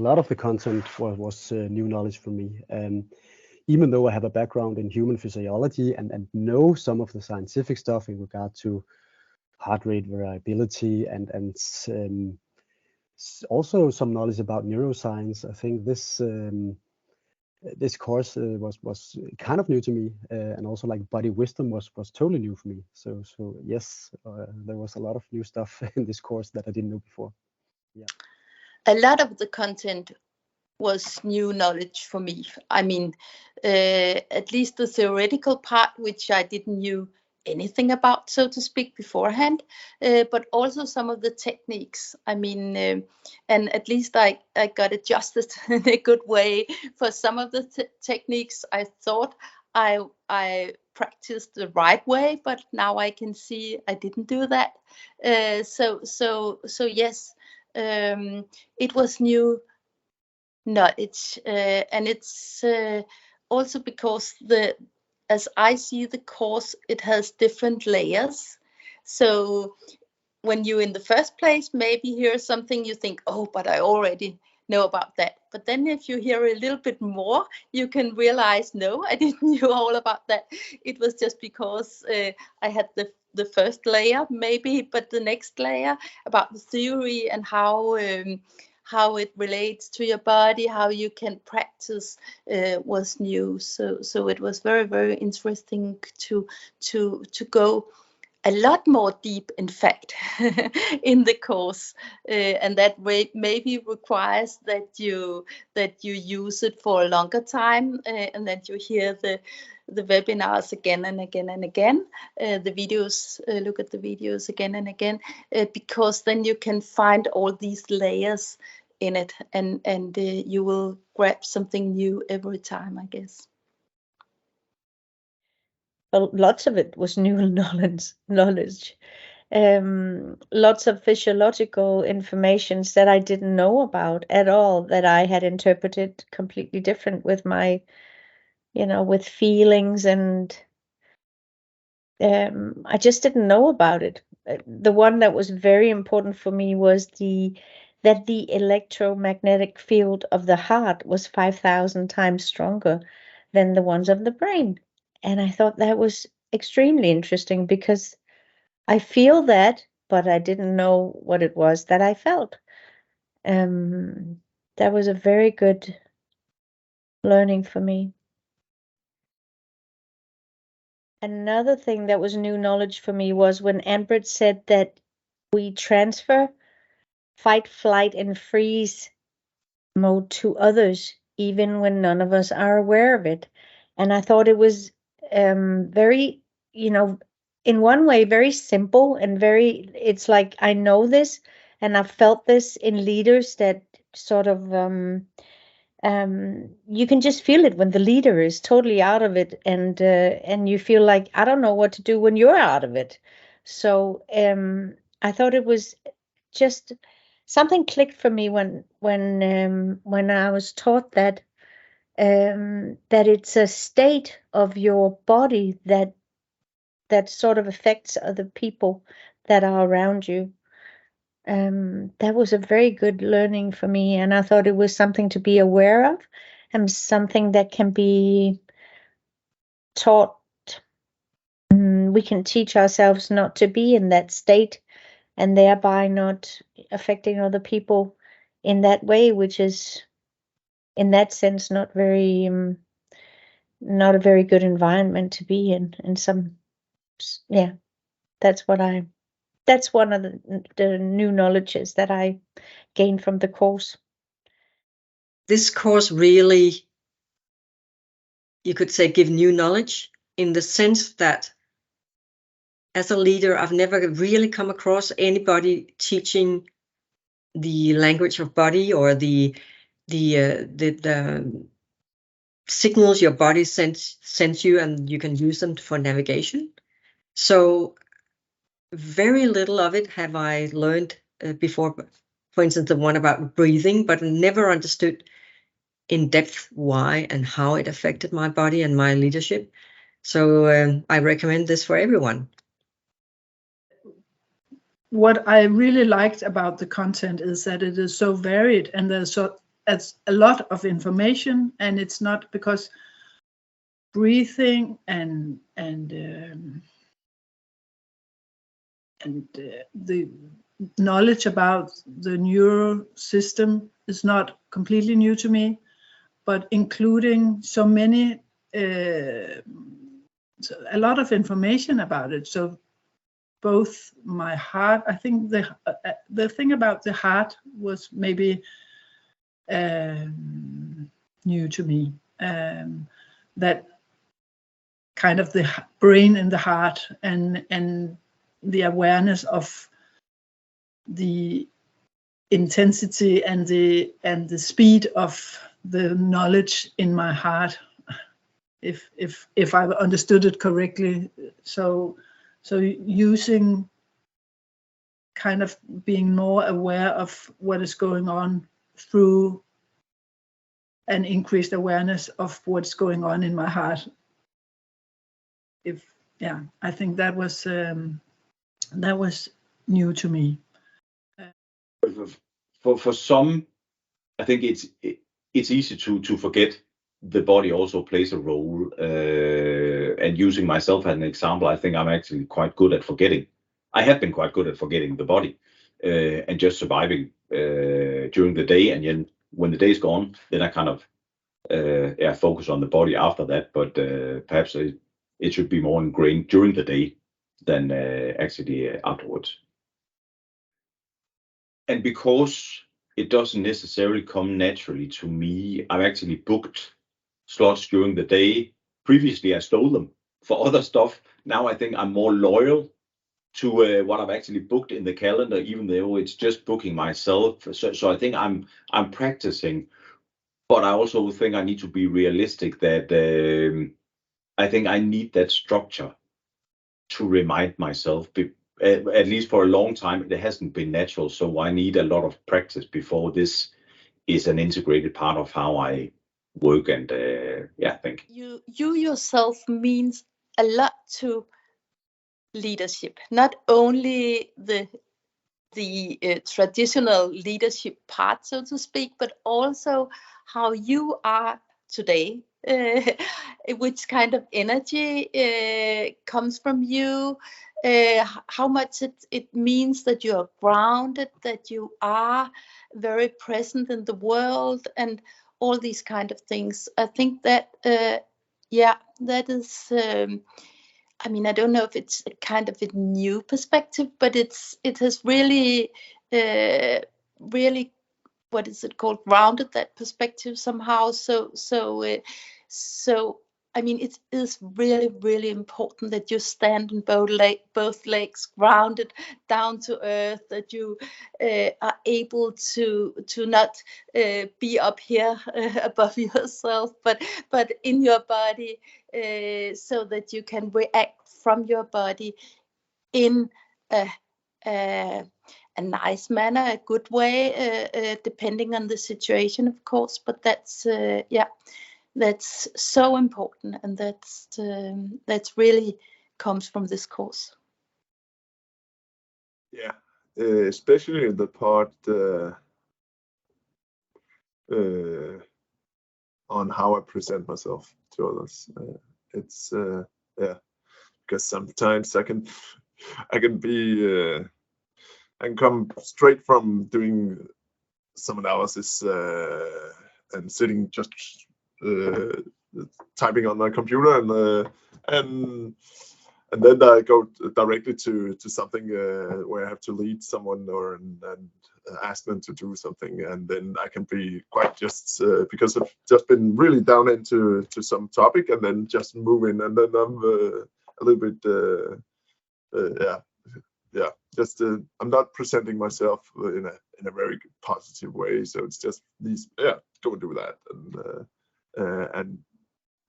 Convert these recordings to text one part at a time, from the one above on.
lot of the content was new knowledge for me. Even though I have a background in human physiology and know some of the scientific stuff in regard to heart rate variability and also some knowledge about neuroscience, I think this course was kind of new to me, and also like Bodywisdom was totally new for me. So yes, there was a lot of new stuff in this course that I didn't know before. Yeah. A lot of the content was new knowledge for me. I mean, at least the theoretical part, which I didn't knew anything about, so to speak, beforehand, but also some of the techniques. I mean, and at least I got adjusted in a good way for some of the techniques. I thought I practiced the right way, but now I can see I didn't do that. So yes, it was new knowledge, and it's also because as I see the course, it has different layers. So when you in the first place maybe hear something, you think, oh, but I already know about that. But then if you hear a little bit more, you can realize, no, I didn't know all about that. It was just because I had the first layer maybe, but the next layer about the theory and how it relates to your body, how you can practice, was new. So it was very, very interesting to go a lot more deep, in fact, in the course, and that maybe requires that you use it for a longer time, and that you hear the webinars again and again and again, the videos, look at the videos again and again, because then you can find all these layers in it, and you will grab something new every time, I guess. Well, lots of it was new knowledge. Lots of physiological informations that I didn't know about at all, that I had interpreted completely different with my, with feelings, and I just didn't know about it. The one that was very important for me was that the electromagnetic field of the heart was 5,000 times stronger than the ones of the brain. And I thought that was extremely interesting, because I feel that, but I didn't know what it was that I felt. That was a very good learning for me. Another thing that was new knowledge for me was when Ambrit said that we transfer fight, flight, and freeze mode to others, even when none of us are aware of it. And I thought it was very, in one way, very simple and it's like, I know this, and I've felt this in leaders that sort of, you can just feel it when the leader is totally out of it, and you feel like, I don't know what to do when you're out of it. So I thought it was just something clicked for me when I was taught that it's a state of your body that sort of affects other people that are around you. That was a very good learning for me, and I thought it was something to be aware of, and something that can be taught. We can teach ourselves not to be in that state, and thereby not affecting other people in that way, which is, in that sense, not a very good environment to be in. And that's one of the new knowledges that I gained from the course. This course really, you could say, give new knowledge, in the sense that as a leader, I've never really come across anybody teaching the language of body, or the signals your body sends you, and you can use them for navigation. So very little of it have I learned before. For instance, the one about breathing, but never understood in depth why and how it affected my body and my leadership. So I recommend this for everyone. What I really liked about the content is that it is so varied, and there's as a lot of information, and it's not because breathing and the knowledge about the neural system is not completely new to me, but including so many a lot of information about it. So both my heart, I think the thing about the heart was maybe new to me, that kind of the brain and the heart, and the awareness of the intensity and the speed of the knowledge in my heart, if I've understood it correctly. So using, kind of being more aware of what is going on through an increased awareness of what's going on in my heart. I think that was new to me. For some, I think it's easy to forget. The body also plays a role, and using myself as an example, I think I'm actually quite good at forgetting. I have been quite good at forgetting the body, and just surviving during the day, and then when the day's gone, then I kind of focus on the body after that. But perhaps it should be more ingrained during the day than actually afterwards. And because it doesn't necessarily come naturally to me, I've actually booked slots during the day. Previously, I stole them for other stuff. Now I think I'm more loyal to what I've actually booked in the calendar, even though it's just booking myself. So I think I'm practicing, but I also think I need to be realistic that I think I need that structure to remind myself. At least for a long time, it hasn't been natural. So I need a lot of practice before this is an integrated part of how I work and think. You yourself means a lot to leadership, not only the traditional leadership part, so to speak, but also how you are today, which kind of energy comes from you, how much it means that you are grounded, that you are very present in the world, and all these kind of things. I think that that is I mean, I don't know if it's a kind of a new perspective, but it has really what is it called, grounded that perspective somehow. So I mean, it is really, really important that you stand on both legs, grounded down to earth, that you are able to not be up here above yourself, but in your body, so that you can react from your body in a nice manner, a good way, depending on the situation, of course. But that's that's so important, and that's really comes from this course. Yeah, especially the part on how I present myself to others. It's because sometimes I can be I can come straight from doing some analysis and sitting just typing on my computer, and then I go directly to something where I have to lead someone and ask them to do something, and then I can be quite just because I've just been really down into some topic, and then just move in, and then I'm a little bit just I'm not presenting myself in a very positive way. So it's just these go and do that, and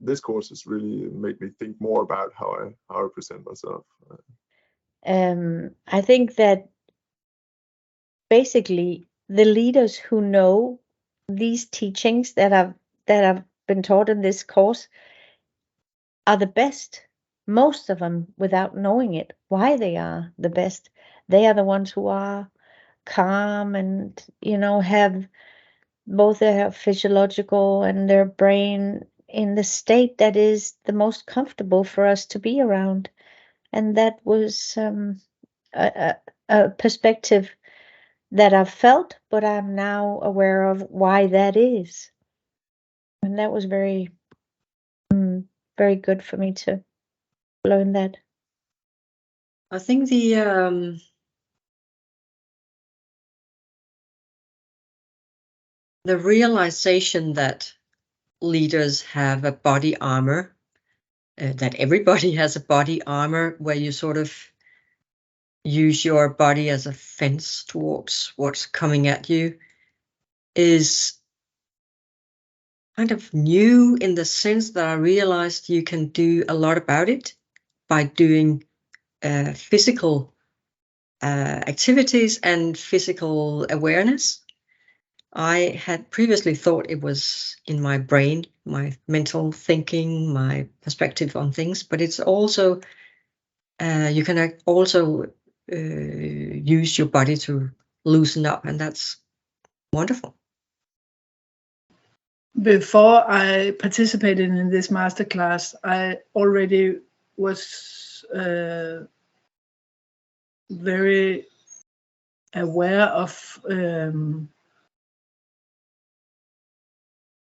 this course has really made me think more about how I present myself. I think that basically the leaders who know these teachings that have been taught in this course are the best. Most of them, without knowing it, why they are the best. They are the ones who are calm and, have both their physiological and their brain in the state that is the most comfortable for us to be around. And that was a perspective that I've felt, but I'm now aware of why that is. And that was very, very good for me to learn that. I think the realization that leaders have a body armor, that everybody has a body armor where you sort of use your body as a fence towards what's coming at you, is kind of new in the sense that I realized you can do a lot about it by doing physical activities and physical awareness. I had previously thought it was in my brain, my mental thinking, my perspective on things, but it's also, you can also use your body to loosen up, and that's wonderful. Before I participated in this masterclass, I already was very aware of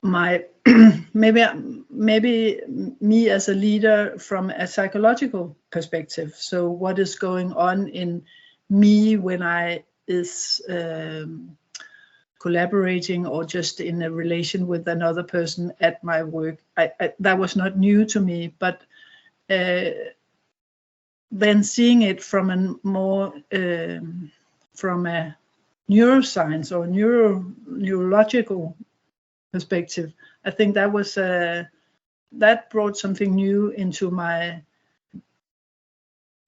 my maybe me as a leader from a psychological perspective. So what is going on in me when I is collaborating or just in a relation with another person at my work. That was not new to me, but then seeing it from a more from a neuroscience or neurological perspective, I think that was that brought something new into my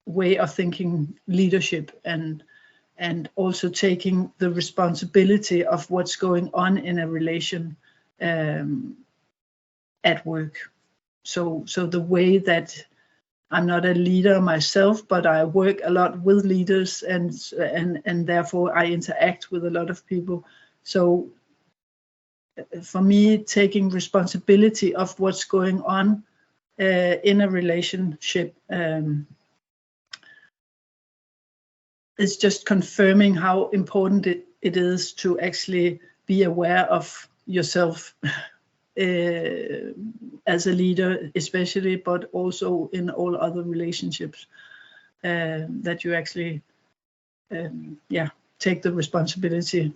way of thinking leadership, and also taking the responsibility of what's going on in a relation at work. So the way that I'm not a leader myself, but I work a lot with leaders, and therefore I interact with a lot of people. So for me, taking responsibility of what's going on in a relationship is just confirming how important it is to actually be aware of yourself as a leader, especially, but also in all other relationships, that you actually take the responsibility.